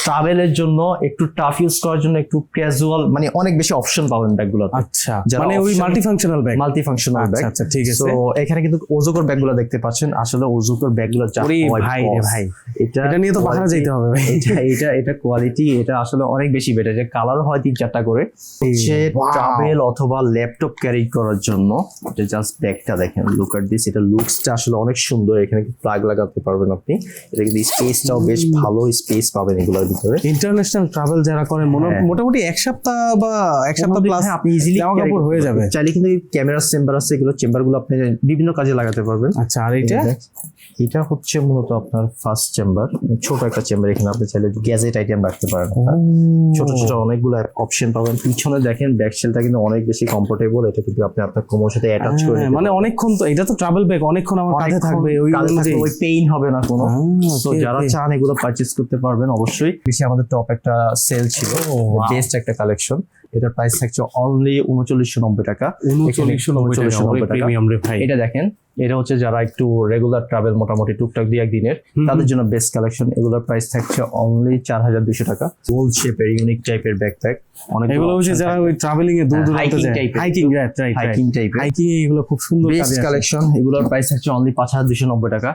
ট্রাভেলের জন্য একটু টাফ ইউজ করার জন্য একটু ক্যাজুয়াল মানে অনেক বেশি অপশন পাবেন ব্যাগগুলো। আচ্ছা, মানে ওই মাল্টিফাংশনাল ব্যাগ। মাল্টিফাংশনাল ব্যাগ, আচ্ছা ঠিক আছে। তো এখানে কিন্তু ওজোকর ব্যাগগুলো দেখতে পাচ্ছেন, আসলে ওজোকর ব্যাগগুলো যা ভাই রে ভাই, এটা নিয়ে তো বাহারা যাইতে হবে ভাই। এটা কোয়ালিটি, এটা আসলে অনেক বেশি বেটার। যে কালারও হয় 3-4টা করে, হচ্ছে ট্রাভেল অথবা ল্যাপটপ ক্যারি করার জন্য। এটা জাস্ট ব্যাগটা দেখেন, লুক এট দিস, এটা লুকসটা আসলে অনেক সুন্দর। এখানে প্লাগ লাগাতে পারবেন আপনি, এটা কিন্তু স্পেসটাও বেশ ভালো স্পেস পাবেন এগুলোর ভিতরে। ইন্টারন্যাশনাল ট্রাভেল যারা করেন মোটামুটি এক সপ্তাহ বা এক সপ্তাহ প্লাস আপনি ইজিলি জামা কাপড় হয়ে যাবে। চাইলে কিন্তু ক্যামেরা চেম্বার আছে, এগুলো চেম্বারগুলো আপনি বিভিন্ন কাজে লাগাতে পারবেন। আচ্ছা, আর এটা হচ্ছে মূলত আপনার ফার্স্ট চেম্বার, ছোট একটা চেম্বার। এখানে আপনি চাইলে গ্যাজেট আইটেম রাখতে পারেন, ছোট ছোট অনেকগুলো অপশন পাবেন। পিছনে দেখেন ব্যাক শেলটা কিন্তু অনেক বেশি কমফোর্টেবল, এটা কিন্তু আপনি আপনার কোমর সাথে অ্যাটাচ করে মানে অনেকক্ষণ, তো এটা তো ট্রাভেল ব্যাগ, অনেকক্ষণ আমার কাঁধে থাকবে, ওই পেইন হবে না কোনো। তো যারা চান এগুলো পারচেজ করতে পারবেন অবশ্যই। বেশি আমাদের টপ একটা সেল ছিল, বেস্ট একটা কালেকশন। এটার প্রাইস থাকছে অনলি 3990 টাকা। 3990 টাকা প্রিমিয়াম রে ভাই। এটা দেখেন, এটা হচ্ছে যারা একটু রেগুলার ট্রাভেল মোটামুটি টুকটাক 2-1 দিনের, তাদের জন্য বেস্ট কালেকশন। এগুলোর প্রাইস থাকছে অনলি 4200 টাকা। গোল শেপের ইউনিক টাইপের ব্যাকপ্যাক, অনেক এগুলো হচ্ছে যারা ওই ট্রাভেলিং এ দূর দূরান্তে যায়, হাইকিং রাইট, হাইকিং টাইপের, হাইকিং এগুলো খুব সুন্দর বেস্ট কালেকশন। এগুলোর প্রাইস থাকছে অনলি 5290 টাকা।